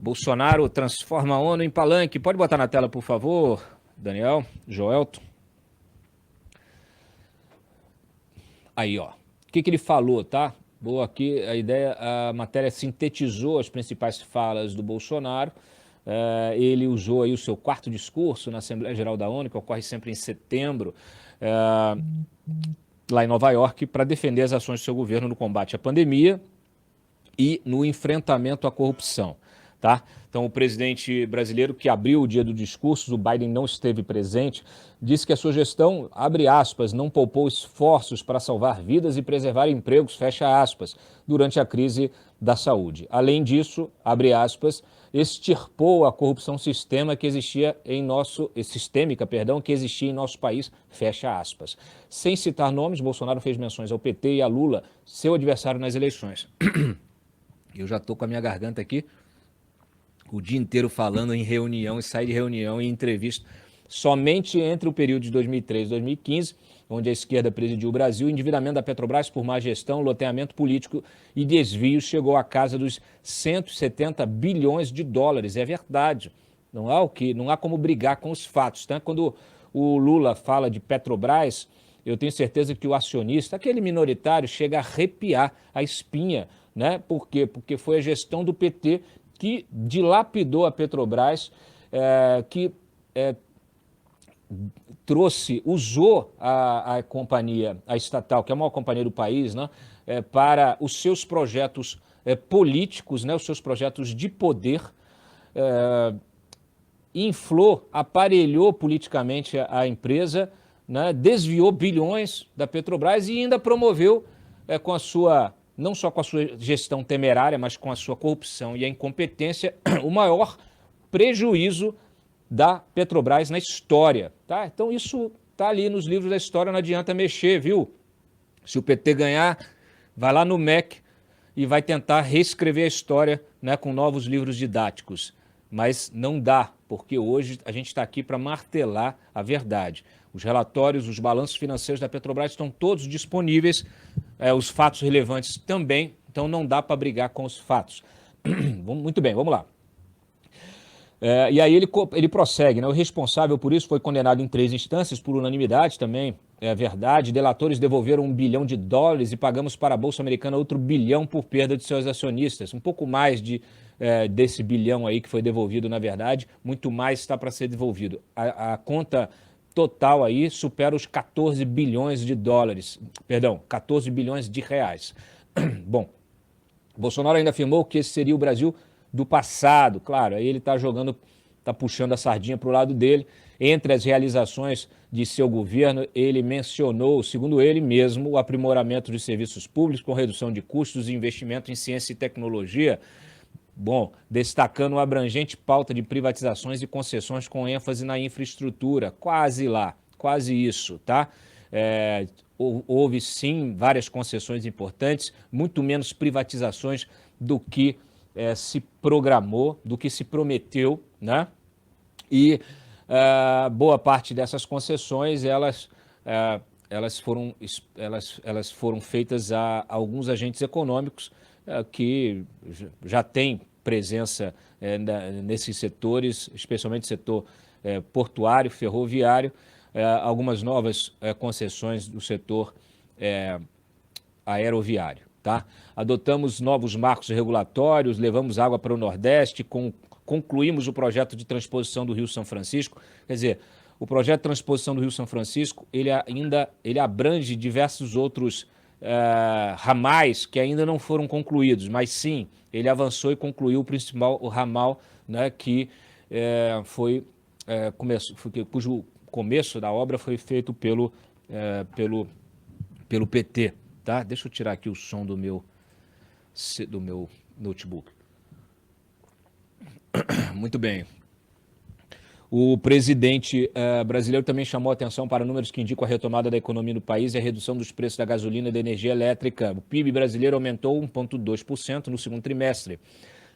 Bolsonaro transforma a ONU em palanque. Pode botar na tela, por favor, Daniel, Joelton. Aí, ó. O que ele falou, tá? Boa aqui, a matéria sintetizou as principais falas do Bolsonaro. Ele usou aí o seu quarto discurso na Assembleia Geral da ONU, que ocorre sempre em setembro, lá em Nova York, para defender as ações do seu governo no combate à pandemia e no enfrentamento à corrupção. Tá? Então, o presidente brasileiro que abriu o dia do discurso, o Biden não esteve presente, disse que a sua gestão, abre aspas, não poupou esforços para salvar vidas e preservar empregos, fecha aspas, durante a crise da saúde. Além disso, abre aspas, extirpou a corrupção sistêmica que existia em nosso país, fecha aspas. Sem citar nomes, Bolsonaro fez menções ao PT e a Lula, seu adversário nas eleições. Eu já estou com a minha garganta aqui o dia inteiro falando em reunião e sai de reunião e entrevista. Somente entre o período de 2003 e 2015, onde a esquerda presidiu o Brasil, o endividamento da Petrobras por má gestão, loteamento político e desvios chegou à casa dos 170 bilhões de dólares. É verdade. Não há como brigar com os fatos. Tá? Quando o Lula fala de Petrobras, eu tenho certeza que o acionista, aquele minoritário, chega a arrepiar a espinha. Né? Por quê? Porque foi a gestão do PT que dilapidou a Petrobras, usou a companhia, a estatal, que é a maior companhia do país, né, para os seus projetos políticos, né, os seus projetos de poder, inflou, aparelhou politicamente a empresa, né, desviou bilhões da Petrobras e ainda promoveu com a sua... não só com a sua gestão temerária, mas com a sua corrupção e a incompetência, o maior prejuízo da Petrobras na história. Tá? Então isso está ali nos livros da história, não adianta mexer, viu? Se o PT ganhar, vai lá no MEC e vai tentar reescrever a história, né, com novos livros didáticos. Mas não dá, porque hoje a gente está aqui para martelar a verdade. Os relatórios, os balanços financeiros da Petrobras estão todos disponíveis, os fatos relevantes também, então não dá para brigar com os fatos. Muito bem, vamos lá. E aí ele prossegue, né? O responsável por isso foi condenado em 3 instâncias, por unanimidade também, é verdade. Delatores devolveram $1 bilhão e pagamos para a Bolsa Americana outro bilhão por perda de seus acionistas. Um pouco mais desse bilhão aí que foi devolvido, na verdade, muito mais está para ser devolvido. A conta total aí supera os 14 bilhões de dólares, perdão, 14 bilhões de reais. Bom, Bolsonaro ainda afirmou que esse seria o Brasil do passado, claro, aí ele está puxando a sardinha para o lado dele. Entre as realizações de seu governo, ele mencionou, segundo ele mesmo, o aprimoramento de serviços públicos com redução de custos e investimento em ciência e tecnologia. Bom, destacando uma abrangente pauta de privatizações e concessões com ênfase na infraestrutura, quase lá, quase isso, tá? Houve sim várias concessões importantes, muito menos privatizações do que se programou, do que se prometeu, né? E boa parte dessas concessões, elas foram feitas a alguns agentes econômicos que já têm presença nesses setores, especialmente setor portuário, ferroviário, algumas novas concessões do setor aeroviário. Tá? Adotamos novos marcos regulatórios, levamos água para o Nordeste, concluímos o projeto de transposição do Rio São Francisco. Quer dizer, o projeto de transposição do Rio São Francisco, ele abrange diversos outros ramais que ainda não foram concluídos, mas sim, ele avançou e concluiu o ramal, né, cujo começo da obra foi feito pelo PT. Tá? Deixa eu tirar aqui o som do meu notebook. Muito bem. O presidente brasileiro também chamou a atenção para números que indicam a retomada da economia do país e a redução dos preços da gasolina e da energia elétrica. O PIB brasileiro aumentou 1,2% no segundo trimestre.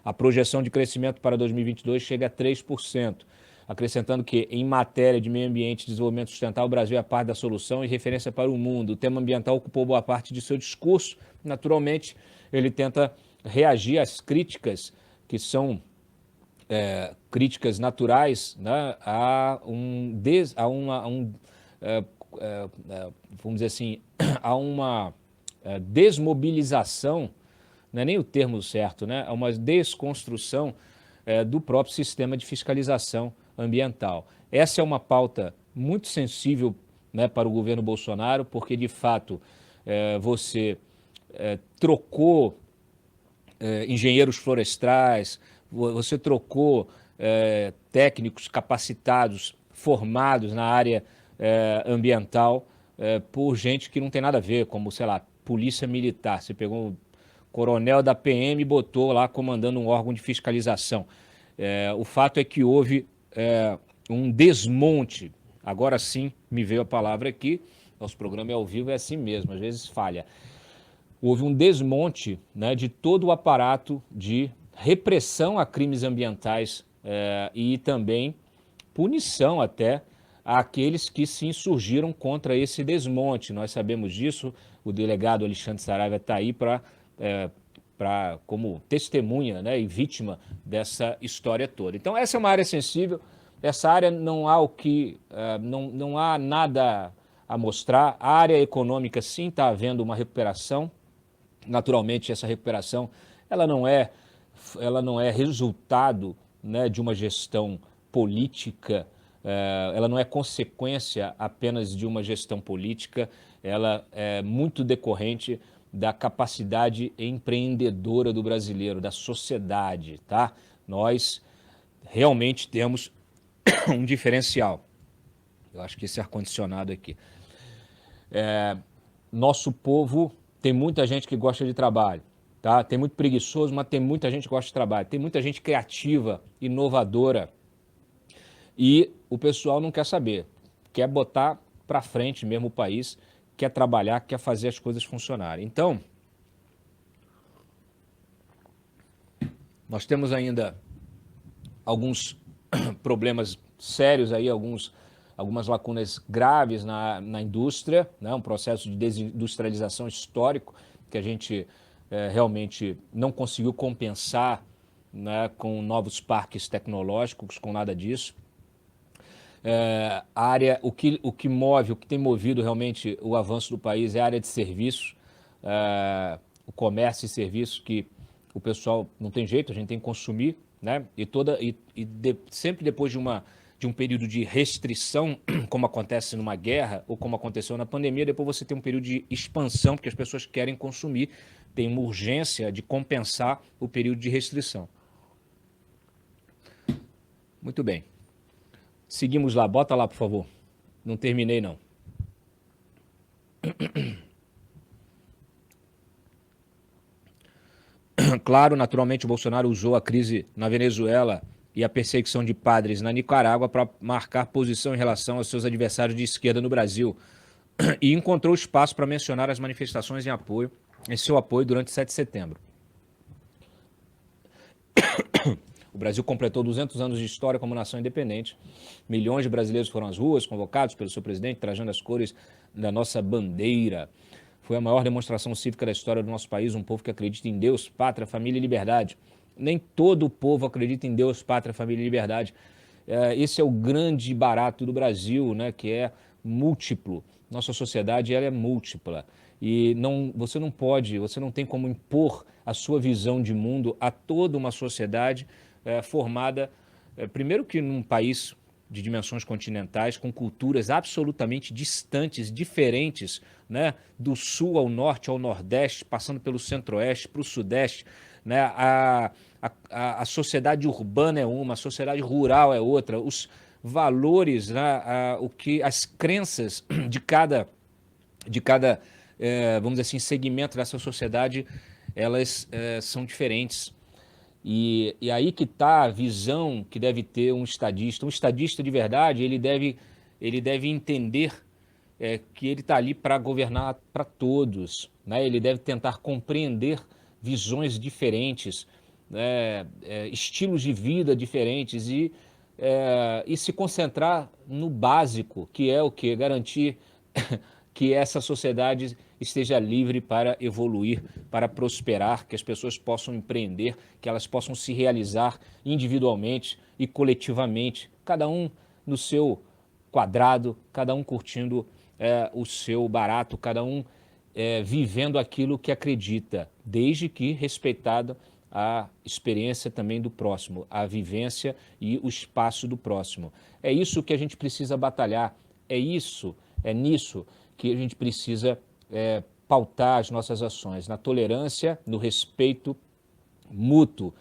A projeção de crescimento para 2022 chega a 3%. Acrescentando que, em matéria de meio ambiente e desenvolvimento sustentável, o Brasil é parte da solução e referência para o mundo. O tema ambiental ocupou boa parte de seu discurso. Naturalmente, ele tenta reagir às críticas que são críticas naturais, né, é, vamos dizer assim, a uma desmobilização, não é nem o termo certo, né, a uma desconstrução do próprio sistema de fiscalização ambiental. Essa é uma pauta muito sensível, né, para o governo Bolsonaro, porque de fato você trocou engenheiros florestais, você trocou técnicos capacitados, formados na área ambiental, por gente que não tem nada a ver, como, sei lá, polícia militar. Você pegou um coronel da PM e botou lá comandando um órgão de fiscalização. O fato é que houve um desmonte. Agora sim me veio a palavra aqui. Nosso programa é ao vivo, é assim mesmo, às vezes falha. Houve um desmonte, né, de todo o aparato de repressão a crimes ambientais e também punição até àqueles que se insurgiram contra esse desmonte. Nós sabemos disso, o delegado Alexandre Saraiva está aí como testemunha, né, e vítima dessa história toda. Então essa é uma área sensível, essa área não há não há nada a mostrar. A área econômica sim está havendo uma recuperação. Naturalmente, essa recuperação ela não é resultado, né, de uma gestão política, ela não é consequência apenas de uma gestão política, ela é muito decorrente da capacidade empreendedora do brasileiro, da sociedade, tá? Nós realmente temos um diferencial. Eu acho que esse ar-condicionado aqui. Nosso povo tem muita gente que gosta de trabalho, tá? Tem muito preguiçoso, mas tem muita gente que gosta de trabalho. Tem muita gente criativa, inovadora. E o pessoal não quer saber. Quer botar para frente mesmo o país, quer trabalhar, quer fazer as coisas funcionarem. Então, nós temos ainda alguns problemas sérios aí, algumas lacunas graves na indústria, né? Um processo de desindustrialização histórico que a gente realmente não conseguiu compensar, né, com novos parques tecnológicos, com nada disso. A área, o que move, o que tem movido realmente o avanço do país é a área de serviços, o comércio e serviços que o pessoal não tem jeito, a gente tem que consumir, né? Sempre depois de um período de restrição, como acontece numa guerra ou como aconteceu na pandemia, depois você tem um período de expansão, porque as pessoas querem consumir, tem uma urgência de compensar o período de restrição. Muito bem. Seguimos lá, bota lá, por favor. Não terminei, não. Claro, naturalmente, o Bolsonaro usou a crise na Venezuela e a perseguição de padres na Nicarágua para marcar posição em relação aos seus adversários de esquerda no Brasil e encontrou espaço para mencionar as manifestações em seu apoio durante 7 de setembro. O Brasil completou 200 anos de história como nação independente. Milhões de brasileiros foram às ruas, convocados pelo seu presidente, trajando as cores da nossa bandeira. Foi a maior demonstração cívica da história do nosso país, um povo que acredita em Deus, pátria, família e liberdade. Nem todo o povo acredita em Deus, pátria, família e liberdade. Esse é o grande barato do Brasil, né, que é múltiplo. Nossa sociedade ela é múltipla. E você não tem como impor a sua visão de mundo a toda uma sociedade formada, primeiro que num país de dimensões continentais, com culturas absolutamente distantes, diferentes, né? Do sul ao norte, ao nordeste, passando pelo centro-oeste, para o sudeste, né? A sociedade urbana é uma, a sociedade rural é outra, os valores, né? As crenças de cada vamos dizer assim, segmento dessa sociedade, elas são diferentes. E aí que está a visão que deve ter um estadista. Um estadista de verdade, ele deve entender que ele está ali para governar para todos, né? Ele deve tentar compreender visões diferentes, estilos de vida diferentes e se concentrar no básico, que é o quê? Garantir que essa sociedade esteja livre para evoluir, para prosperar, que as pessoas possam empreender, que elas possam se realizar individualmente e coletivamente, cada um no seu quadrado, cada um curtindo o seu barato, cada um vivendo aquilo que acredita, desde que respeitada a experiência também do próximo, a vivência e o espaço do próximo. É isso que a gente precisa batalhar, é nisso que a gente precisa pautar as nossas ações, na tolerância, no respeito mútuo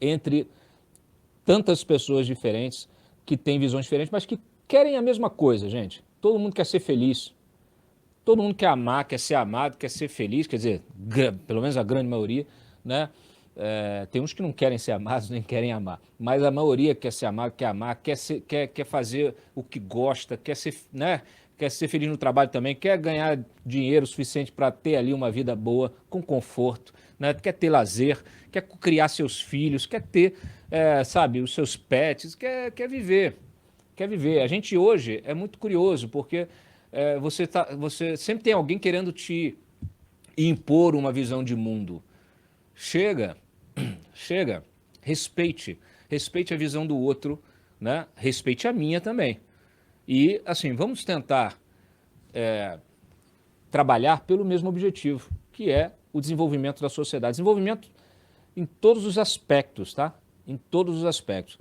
entre tantas pessoas diferentes que têm visões diferentes, mas que querem a mesma coisa, gente. Todo mundo quer ser feliz, todo mundo quer amar, quer ser amado, quer ser feliz, quer dizer, pelo menos a grande maioria, né? Tem uns que não querem ser amados, nem querem amar, mas a maioria quer ser amado, quer amar, quer fazer o que gosta, quer ser, né? Quer ser feliz no trabalho também, quer ganhar dinheiro suficiente para ter ali uma vida boa, com conforto, né? Quer ter lazer, quer criar seus filhos, quer ter, sabe, os seus pets, quer viver, quer viver. A gente hoje é muito curioso, porque você sempre tem alguém querendo te impor uma visão de mundo. Chega, respeite a visão do outro, né? Respeite a minha também. E, assim, vamos tentar trabalhar pelo mesmo objetivo, que é o desenvolvimento da sociedade. Desenvolvimento em todos os aspectos, tá? Em todos os aspectos.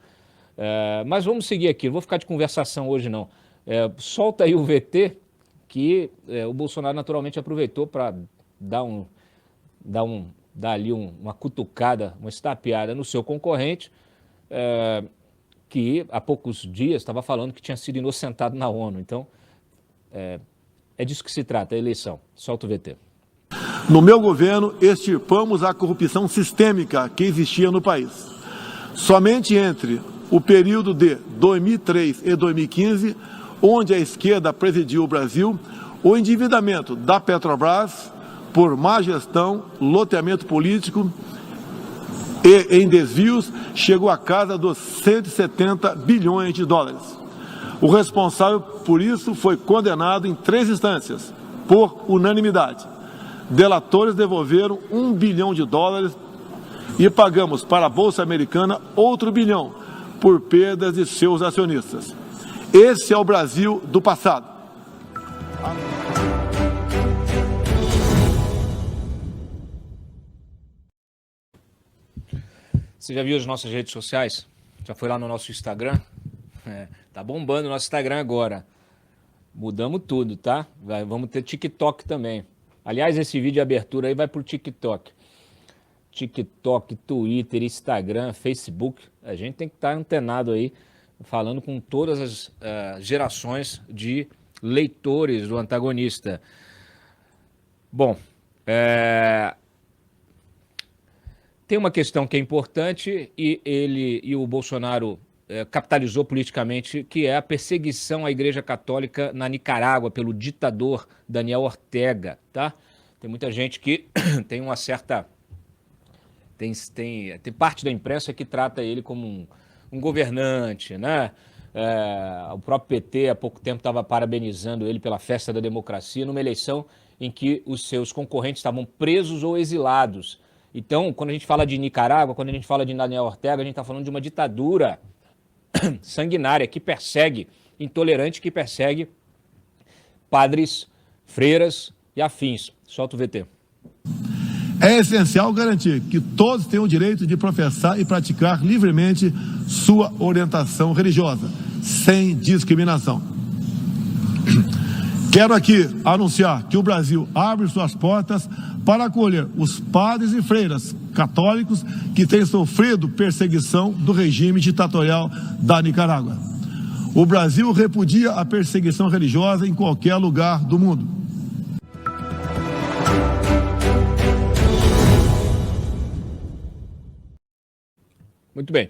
Mas vamos seguir aqui, não vou ficar de conversação hoje, não. Solta aí o VT, que o Bolsonaro naturalmente aproveitou para dar ali uma cutucada, uma estapeada no seu concorrente, que há poucos dias estava falando que tinha sido inocentado na ONU. Então, é disso que se trata, a eleição. Solta o VT. No meu governo, extirpamos a corrupção sistêmica que existia no país. Somente entre o período de 2003 e 2015, onde a esquerda presidiu o Brasil, o endividamento da Petrobras, por má gestão, loteamento político e em desvios, chegou à casa dos 170 bilhões de dólares. O responsável por isso foi condenado em 3 instâncias, por unanimidade. Delatores devolveram $1 bilhão e pagamos para a Bolsa Americana outro bilhão por perdas de seus acionistas. Esse é o Brasil do passado. Você já viu as nossas redes sociais? Já foi lá no nosso Instagram? Tá bombando o nosso Instagram agora. Mudamos tudo, tá? Vamos ter TikTok também. Aliás, esse vídeo de abertura aí vai pro TikTok. TikTok, Twitter, Instagram, Facebook. A gente tem que estar antenado aí, falando com todas as gerações de leitores do antagonista. Bom, tem uma questão que é importante e o Bolsonaro capitalizou politicamente, que é a perseguição à Igreja Católica na Nicarágua pelo ditador Daniel Ortega, tá? Tem muita gente que tem uma certa... Tem parte da imprensa que trata ele como um governante, né? O próprio PT há pouco tempo estava parabenizando ele pela festa da democracia numa eleição em que os seus concorrentes estavam presos ou exilados. Então, quando a gente fala de Nicarágua, quando a gente fala de Daniel Ortega, a gente está falando de uma ditadura sanguinária que persegue, intolerante, que persegue padres, freiras e afins. Solta o VT. É essencial garantir que todos tenham o direito de professar e praticar livremente sua orientação religiosa, sem discriminação. Quero aqui anunciar que o Brasil abre suas portas para acolher os padres e freiras católicos que têm sofrido perseguição do regime ditatorial da Nicarágua. O Brasil repudia a perseguição religiosa em qualquer lugar do mundo. Muito bem.